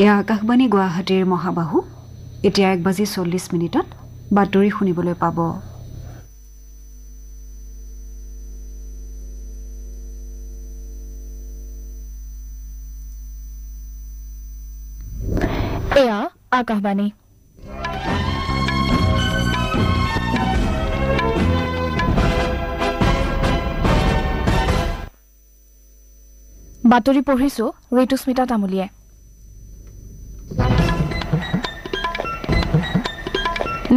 এয়া আকাশবাণী গুৱাহাটীৰ মহাবাহু এতিয়া 1:40 বাতৰি শুনিবলৈ পাব। এয়া আকাশবাণী বাতৰি পঢ়িছো ঋতুস্মিতা তামুলীয়ে।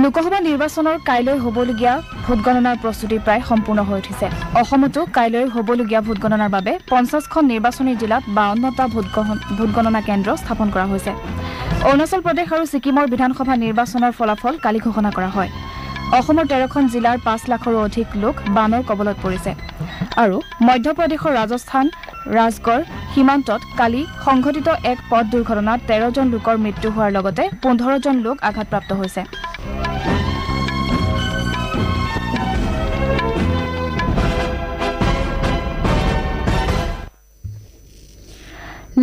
লোকসভা নিৰ্বাচনৰ কাইলৈ হ'বলগীয়া ভোটগণনাৰ প্ৰস্তুতি প্ৰায় সম্পূৰ্ণ হৈ উঠিছে। অসমতো কাইলৈ হ'বলগীয়া ভোটগণনাৰ বাবে 50খন নিৰ্বাচনী জিলাত 52টা ভোটগণনা কেন্দ্ৰ স্থাপন কৰা হৈছে। অৰুণাচল প্ৰদেশ আৰু ছিকিমৰ বিধানসভা নিৰ্বাচনৰ ফলাফল কালি ঘোষণা কৰা হয়। অসমৰ 13খন জিলাৰ 5 লাখৰো অধিক লোক বানৰ কবলত পৰিছে। আৰু মধ্যপ্ৰদেশৰ ৰাজস্থান ৰাজগড় সীমান্তত কালি সংঘটিত এক পথ দুৰ্ঘটনাত 13 জন লোকৰ মৃত্যু হোৱাৰ লগতে 15 জন লোক আঘাতপ্ৰাপ্ত হৈছে।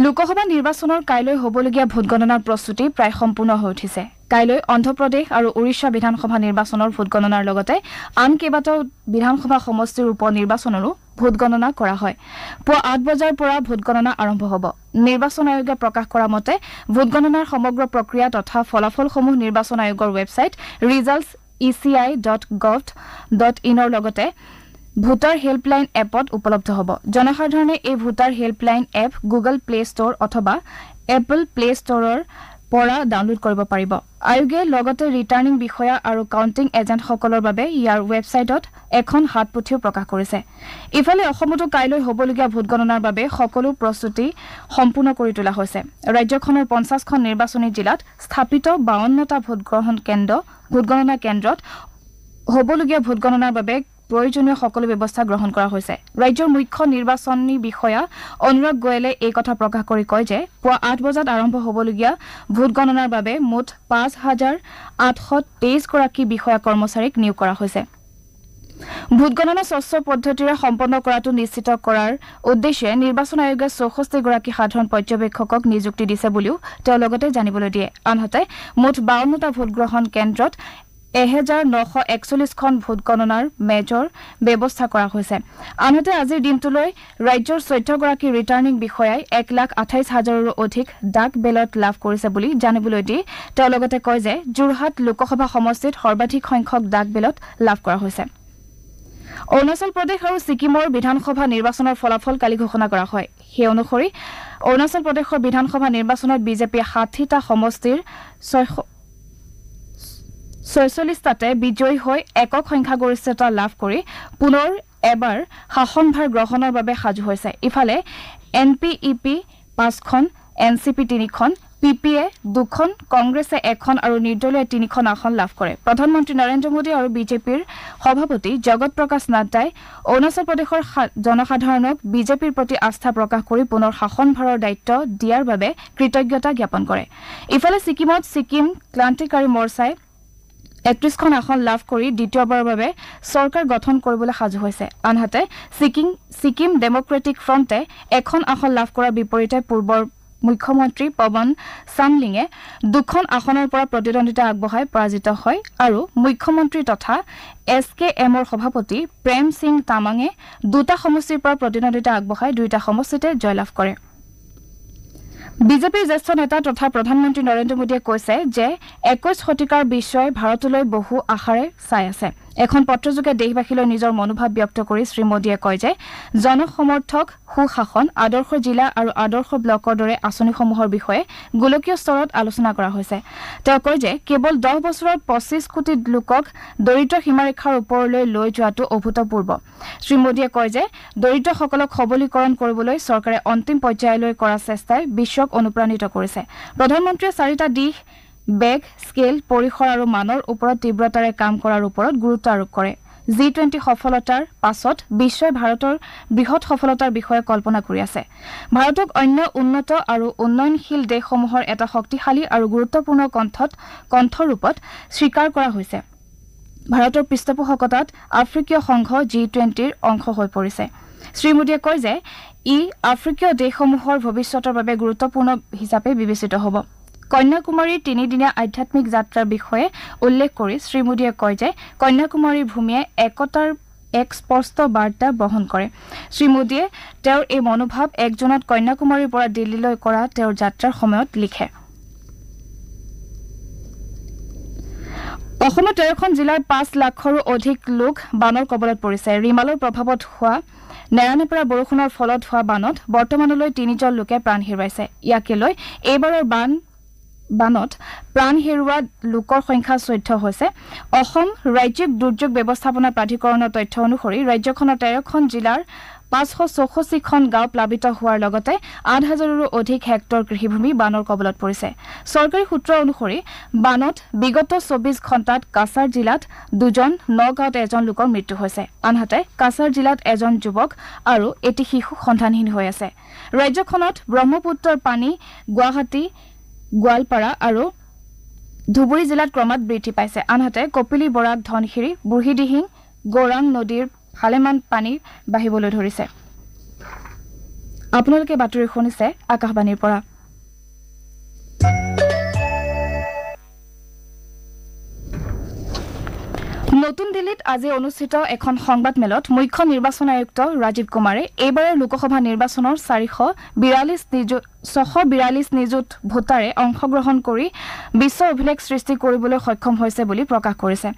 লোকসভা নিৰ্বাচনৰ কাইলৈ হ'বলগীয়া ভোটগণনাৰ প্ৰস্তুতি প্ৰায় সম্পূৰ্ণ হৈ উঠিছে। কাইলৈ অন্ধ্ৰপ্ৰদেশ আৰু উৰিষ্যা বিধানসভা নিৰ্বাচনৰ ভোটগণনাৰ লগতে আন কেইবাটাও বিধানসভা সমষ্টিৰ উপ নিৰ্বাচনৰো ভোটগণনা কৰা হয়। পুৱা 8 বজাৰ পৰা ভোটগণনা আৰম্ভ হ'ব। নিৰ্বাচন আয়োগে প্ৰকাশ কৰা মতে ভোটগণনাৰ সমগ্ৰ প্ৰক্ৰিয়া তথা ফলাফলসমূহ নিৰ্বাচন আয়োগৰ ৱেবছাইট results.eci.gov.in লগতে ভোটাৰ হেল্পলাইন এপত উপলব্ধ হ'ব। জনসাধাৰণে এই voter helpline app Google play store অথবা এপল প্লে ষ্ট'ৰৰ পৰা ডাউনলোড কৰিব পাৰিব। আয়োগে লগতে ৰিটাৰ্ণিং বিষয়া আৰু কাউণ্টিং এজেণ্টসকলৰ বাবে ইয়াৰ ৱেবছাইটত এখন হাতপুথিও প্ৰকাশ কৰিছে। ইফালে অসমতো কাইলৈ হ'বলগীয়া ভোটগণনাৰ বাবে সকলো প্ৰস্তুতি সম্পূৰ্ণ কৰি তোলা হৈছে। ৰাজ্যখনৰ 50খন নিৰ্বাচনী জিলাত স্থাপিত 52টা ভোটগণনা কেন্দ্ৰত হ'বলগীয়া ভোটগণনাৰ বাবে প্ৰয়োজনীয় সকলো ব্যৱস্থা গ্ৰহণ কৰা হৈছে। ৰাজ্যৰ মুখ্য নিৰ্বাচনী বিষয়া অনুৰাগ গোয়েলে এই কথা প্ৰকাশ কৰি কয় যে পুৱা 8 বজাত আৰম্ভ হ'বলগীয়া ভোটগণনাৰ বাবে মুঠ 5,823 গৰাকী বিষয়া কৰ্মচাৰীক নিয়োগ কৰা হৈছে। ভোটগণনা স্বচ্ছ পদ্ধতিৰে সম্পন্ন কৰাটো নিশ্চিত কৰাৰ উদ্দেশ্যে নিৰ্বাচন আয়োগে 64 গৰাকী সাধাৰণ পৰ্যবেক্ষকক নিযুক্তি দিছে বুলিও তেওঁ লগতে জানিবলৈ দিয়ে। আনহাতে মুঠ 52টা ভোটগ্ৰহণ কেন্দ্ৰত 1941খন ভোটগণনাৰ মেজৰ ব্যৱস্থা কৰা হৈছে। আনহাতে আজিৰ দিনটোলৈ ৰাজ্যৰ 14 গৰাকী ৰিটাৰ্ণিং বিষয়াই 1,28,000ৰো অধিক ডাক বেলট লাভ কৰিছে বুলি জানিবলৈ দি তেওঁ লগতে কয় যে যোৰহাট লোকসভা সমষ্টিত সৰ্বাধিক সংখ্যক ডাক বেলট লাভ কৰা হৈছে। অৰুণাচল প্ৰদেশ আৰু ছিকিমৰ বিধানসভা নিৰ্বাচনৰ ফলাফল কালি ঘোষণা কৰা হয়। সেই অনুসৰি অৰুণাচল প্ৰদেশৰ বিধানসভা নিৰ্বাচনত বিজেপিয়ে 60টা সমষ্টিৰ 46টাতে বিজয়ী হৈ একক সংখ্যাগৰিষ্ঠতা লাভ কৰি পুনৰ এবাৰ শাসনভাৰ গ্ৰহণৰ বাবে সাজু হৈছে। ইফালে NPEP 5খন, NCP 3খন, PPA 2খন, কংগ্ৰেছে 1খন আৰু নিৰ্দলীয় 3খন আসন লাভ কৰে। প্ৰধানমন্ত্ৰী নৰেন্দ্ৰ মোদী আৰু বিজেপিৰ সভাপতি জগত প্ৰকাশ নাড্ডাই অৰুণাচল প্ৰদেশৰ জনসাধাৰণক বিজেপিৰ প্ৰতি আস্থা প্ৰকাশ কৰি পুনৰ শাসনভাৰৰ দায়িত্ব দিয়াৰ বাবে কৃতজ্ঞতা জ্ঞাপন কৰে। ইফালে ছিকিমত ছিকিম ক্ৰান্তিকাৰী মৰ্চাই 31খন আসন লাভ কৰি দ্বিতীয়বাৰৰ বাবে চৰকাৰ গঠন কৰিবলৈ সাজু হৈছে। আনহাতে ছিকিম ডেমক্ৰেটিক ফ্ৰণ্টে 1খন আসন লাভ কৰাৰ বিপৰীতে পূৰ্বৰ মুখ্যমন্ত্ৰী পৱন চামলিঙে 2খন আসনৰ পৰা প্ৰতিদ্বন্দ্বিতা আগবঢ়াই পৰাজিত হয় আৰু মুখ্যমন্ত্ৰী তথা SKMৰ সভাপতি প্ৰেম সিং তামাঙে 2টা সমষ্টিৰ পৰা প্ৰতিদ্বন্দ্বিতা আগবঢ়াই 2টা সমষ্টিতে জয়লাভ কৰে। বিজেপিৰ জ্যেষ্ঠ নেতা তথা প্ৰধানমন্ত্ৰী নৰেন্দ্ৰ মোদীয়ে কৈছে যে 21 শতিকাৰ বিশ্বই ভাৰতলৈ বহু আশাৰে চাই আছে। এখন পত্ৰযোগে দেশবাসীলৈ নিজৰ মনোভাৱ ব্যক্ত কৰি শ্ৰীমোদীয়ে কয় যে জনসমৰ্থক সুশাসন, আদৰ্শ জিলা আৰু আদৰ্শ ব্লকৰ দৰে আঁচনিসমূহৰ বিষয়ে গোলকীয় স্তৰত আলোচনা কৰা হৈছে। তেওঁ কয় যে কেৱল 10 বছৰত 25 কোটি লোকক দৰিদ্ৰ সীমাৰেখাৰ ওপৰলৈ লৈ যোৱাটো অভূতপূৰ্ব। শ্ৰীমোদীয়ে কয় যে দৰিদ্ৰসকলক সবলীকৰণ কৰিবলৈ চৰকাৰে অন্তিম পৰ্যায়লৈ কৰা চেষ্টাই বিশ্বক অনুপ্ৰাণিত কৰিছে। প্ৰধানমন্ত্ৰীয়ে 4টা দিশ বেগ, স্কেল, পৰিসৰ আৰু মানৰ ওপৰত তীব্ৰতাৰে কাম কৰাৰ ওপৰত গুৰুত্ব আৰোপ কৰে। G20 সফলতাৰ পাছত বিশ্বই ভাৰতৰ বৃহৎ সফলতাৰ বিষয়ে কল্পনা কৰি আছে। ভাৰতক অন্য উন্নত আৰু উন্নয়নশীল দেশসমূহৰ এটা শক্তিশালী আৰু গুৰুত্বপূৰ্ণ কণ্ঠৰূপত স্বীকাৰ কৰা হৈছে। ভাৰতৰ পৃষ্ঠপোষকতাত আফ্ৰিকীয় সংঘ G20ৰ অংশ হৈ পৰিছে। শ্ৰীমোদীয়ে কয় যে ই আফ্ৰিকীয় দেশসমূহৰ ভৱিষ্যতৰ বাবে গুৰুত্বপূৰ্ণ হিচাপে বিবেচিত হ'ব কন্যাকুমাৰীৰ 3-দিনীয়া আধ্যাত্মিক যাত্ৰাৰ বিষয়ে উল্লেখ কৰি শ্ৰীমোদীয়ে কয় যে কন্যাকুমাৰীৰ ভূমিয়ে একতাৰ এক স্পষ্ট বাৰ্তা বহন কৰে শ্ৰীমোদীয়ে তেওঁৰ এই মনোভাৱ 1 জুনত কন্যাকুমাৰীৰ পৰা দিল্লীলৈ কৰা তেওঁৰ যাত্ৰাৰ সময়ত লিখে অসমৰ 13খন জিলাৰ 5 লাখৰো অধিক লোক বানৰ কবলত পৰিছে ৰিমালৰ প্ৰভাৱত হোৱা নেৰানেপেৰা বৰষুণৰ ফলত হোৱা বানত বৰ্তমানলৈ 3 জন লোকে প্ৰাণ হেৰুৱাইছে ইয়াকে লৈ এইবাৰৰ বানত প্ৰাণ হেৰুওৱা লোকৰ সংখ্যা 14 হৈছে অসম ৰাজ্যিক দুৰ্যোগ ব্যৱস্থাপনা প্ৰাধিকৰণৰ তথ্য অনুসৰি ৰাজ্যখনৰ 13খন জিলাৰ 564খন গাঁও প্লাবিত হোৱাৰ লগতে 8,000ৰো অধিক হেক্টৰ কৃষিভূমি বানৰ কবলত পৰিছে চৰকাৰী সূত্ৰ অনুসৰি বানত বিগত 24 ঘণ্টাত কাছাৰ জিলাত 2 জন নগাঁৱত 1 জন লোকৰ মৃত্যু হৈছে আনহাতে কাছাৰ জিলাত 1 জন যুৱক আৰু এটি শিশু সন্ধানহীন হৈ আছে ৰাজ্যখনত ব্ৰহ্মপুত্ৰৰ পানী গুৱাহাটী গোৱালপাৰা আৰু ধুবুৰী জিলাত ক্ৰমাৎ বৃদ্ধি পাইছে আনহাতে কপিলী বৰাক ধনশিৰি বুঢ়ীদিহিং গৌৰাং নদীৰ ভালেমান পানী বাঢ়িবলৈ ধৰিছে আপোনালোকে বাতৰি শুনিছে আকাশবাণীৰ পৰা নতুন দিল্লীত আজি অনুষ্ঠিত এখন সংবাদমেলত মুখ্য নিৰ্বাচন আয়ুক্ত ৰাজীৱ কুমাৰে এইবাৰৰ লোকসভা নিৰ্বাচনৰ 642 নিযুত ভোটাৰে অংশগ্ৰহণ কৰি বিশ্ব অভিলেখ সৃষ্টি কৰিবলৈ সক্ষম হৈছে বুলি প্ৰকাশ কৰিছে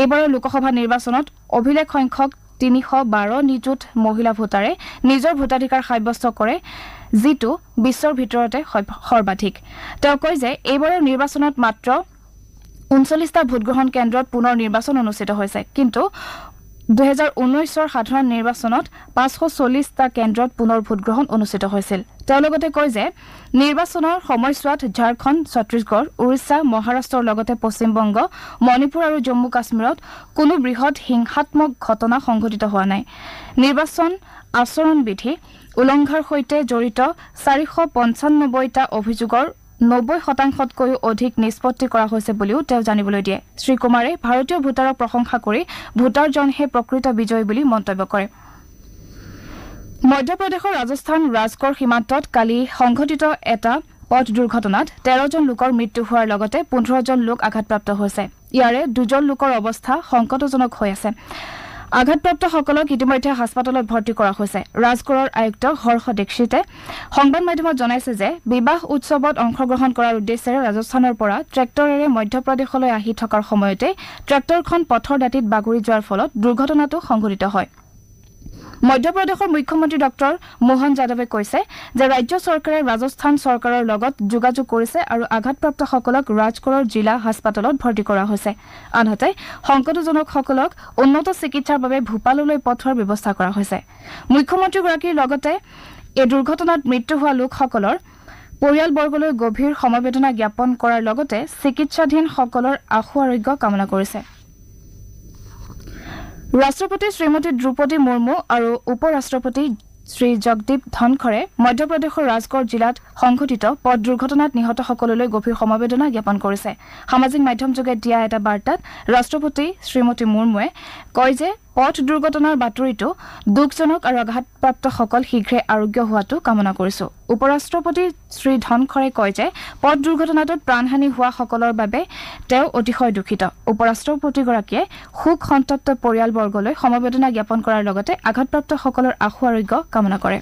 এইবাৰৰ লোকসভা নিৰ্বাচনত অভিলেখ সংখ্যক 312 নিযুত মহিলা ভোটাৰে নিজৰ ভোটাধিকাৰ সাব্যস্ত কৰে যিটো বিশ্বৰ ভিতৰতে সৰ্বাধিক তেওঁ কয় যে এইবাৰৰ নিৰ্বাচনত মাত্ৰ 39টা ভোটগ্ৰহণ কেন্দ্ৰত পুনৰ নিৰ্বাচন অনুষ্ঠিত হৈছে কিন্তু 2019ৰ সাধাৰণ নিৰ্বাচনত 540টা কেন্দ্ৰত পুনৰ ভোটগ্ৰহণ অনুষ্ঠিত হৈছিল তেওঁ লগতে কয় যে নিৰ্বাচনৰ সময়ছোৱাত ঝাৰখণ্ড ছত্তীশগড় উৰিষ্যা মহাৰাষ্ট্ৰৰ লগতে পশ্চিম বংগ মণিপুৰ আৰু জম্মু কাশ্মীৰত কোনো বৃহৎ হিংসাত্মক ঘটনা সংঘটিত হোৱা নাই নিৰ্বাচন আচৰণ বিধি উলংঘাৰ সৈতে জড়িত 495টা অভিযোগৰ 90%তকৈও অধিক নিষ্পত্তি কৰা হৈছে বুলিও তেওঁ জানিবলৈ দিয়ে শ্ৰীকুমাৰে ভাৰতীয় ভোটাৰক প্ৰশংসা কৰি ভোটাৰজনহে প্ৰকৃত বিজয়ী বুলি মন্তব্য কৰে মধ্যপ্ৰদেশৰ ৰাজস্থান ৰাজকোট সীমান্তত কালি সংঘটিত এটা পথ দুৰ্ঘটনাত 13 জন লোকৰ মৃত্যু হোৱাৰ লগতে 15 জন লোক আঘাতপ্ৰাপ্ত হৈছে ইয়াৰে 2 জন লোকৰ অৱস্থা সংকটজনক হৈ আছে আঘাতপ্ৰাপ্তসকলক ইতিমধ্যে হাস্পতালত ভৰ্তি কৰা হৈছে ৰাজকোটৰ আয়ুক্ত হৰ্ষ দীক্ষিতে সংবাদ মাধ্যমত জনাইছে যে বিবাহ উৎসৱত অংশগ্ৰহণ কৰাৰ উদ্দেশ্যেৰে ৰাজস্থানৰ পৰা ট্ৰেক্টৰেৰে মধ্যপ্ৰদেশলৈ আহি থকাৰ সময়তে ট্ৰেক্টৰখন পথৰ দাঁতিত বাগৰি যোৱাৰ ফলত দুৰ্ঘটনাটো সংঘটিত হয় মধ্যপ্ৰদেশৰ মুখ্যমন্ত্ৰী ডক্টৰ মোহন যাদৱে কৈছে যে ৰাজ্য চৰকাৰে ৰাজস্থান চৰকাৰৰ লগত যোগাযোগ কৰিছে আৰু আঘাতপ্ৰাপ্তসকলক ৰাজকোটৰ জিলা হাস্পতালত ভৰ্তি কৰা হৈছে আনহাতে সংকটজনকসকলক উন্নত চিকিৎসাৰ বাবে ভূপাললৈ পঠোৱাৰ ব্যৱস্থা কৰা হৈছে মুখ্যমন্ত্ৰীগৰাকীৰ লগতে এই দুৰ্ঘটনাত মৃত্যু হোৱা লোকসকলৰ পৰিয়ালবৰ্গলৈ গভীৰ সমবেদনা জ্ঞাপন কৰাৰ লগতে চিকিৎসাধীনসকলৰ আশু আৰোগ্য কামনা কৰিছে ৰাষ্ট্ৰপতি শ্ৰীমতী দ্ৰৌপদী মুৰ্মু আৰু উপৰাষ্ট্ৰপতি শ্ৰী জগদীপ ধনখৰে মধ্যপ্ৰদেশৰ ৰাজকোট জিলাত সংঘটিত পথ দুৰ্ঘটনাত নিহতসকললৈ গভীৰ সমবেদনা জ্ঞাপন কৰিছে সামাজিক মাধ্যমযোগে দিয়া এটা বাৰ্তাত ৰাষ্ট্ৰপতি শ্ৰীমতী মুৰ্মুৱে কয় যে পথ দুৰ্ঘটনাৰ বাতৰিটো দুখজনক আৰু আঘাতপ্ৰাপ্তসকল শীঘ্ৰে আৰোগ্য হোৱাটো কামনা কৰিছো উপৰাষ্ট্ৰপতি শ্ৰী ধনখৰে কয় যে পথ দুৰ্ঘটনাটোত প্ৰাণহানি হোৱা সকলৰ বাবে তেওঁ অতিশয় দুখিত উপৰাষ্ট্ৰপতিগৰাকীয়ে শোক সন্তপ্ত পৰিয়ালবৰ্গলৈ সমবেদনা জ্ঞাপন কৰাৰ লগতে আঘাতপ্ৰাপ্তসকলৰ আশু আৰোগ্য কামনা কৰে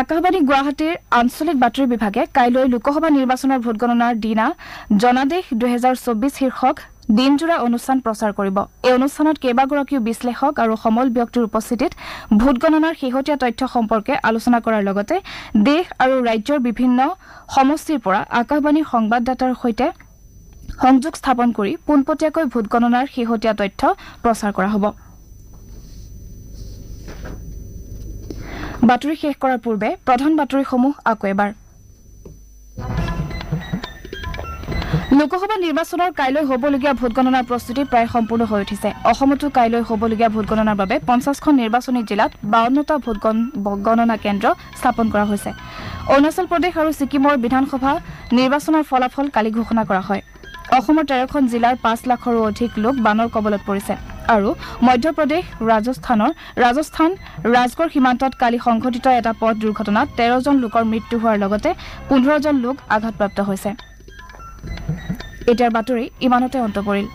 আকাশবাণী গুৱাহাটীৰ আঞ্চলিক বাতৰি বিভাগে কাইলৈ লোকসভা নিৰ্বাচনৰ ভোটগণনাৰ দিনা জনাদেশ 2024 শীৰ্ষক দিনজোৰা অনুষ্ঠান প্ৰচাৰ কৰিব এই অনুষ্ঠানত কেইবাগৰাকীও বিশ্লেষক আৰু সমল ব্যক্তিৰ উপস্থিতিত ভোটগণনাৰ শেহতীয়া তথ্য সম্পৰ্কে আলোচনা কৰাৰ লগতে দেশ আৰু ৰাজ্যৰ বিভিন্ন সমষ্টিৰ পৰা আকাশবাণীৰ সংবাদদাতাৰ সৈতে সংযোগ স্থাপন কৰি পোনপটীয়াকৈ ভোটগণনাৰ শেহতীয়া তথ্য প্ৰচাৰ কৰা হ'ব বাতৰি শেষ কৰাৰ পূৰ্বে প্ৰধান বাতৰিসমূহ আকৌ এবাৰ লোকসভা নিৰ্বাচনৰ কাইলৈ হ'বলগীয়া ভোটগণনাৰ প্ৰস্তুতি প্ৰায় সম্পূৰ্ণ হৈ উঠিছে অসমতো কাইলৈ হ'বলগীয়া ভোটগণনাৰ বাবে 50খন নিৰ্বাচনী জিলাত 52টা ভোটগণনা কেন্দ্ৰ স্থাপন কৰা হৈছে অৰুণাচল প্ৰদেশ আৰু ছিকিমৰ বিধানসভা নিৰ্বাচনৰ ফলাফল কালি ঘোষণা কৰা হয় অসমৰ 13খন জিলাৰ 5 লাখৰো অধিক লোক বানৰ কবলত পৰিছে আৰু মধ্যপ্ৰদেশ ৰাজস্থান ৰাজগড় সীমান্তত কালি সংঘটিত এটা পথ দুৰ্ঘটনাত 13জন লোকৰ মৃত্যু হোৱাৰ লগতে 15জন লোক আঘাতপ্ৰাপ্ত হৈছে। এতিয়াৰ বাতৰি ইমানতে অন্ত পৰিল।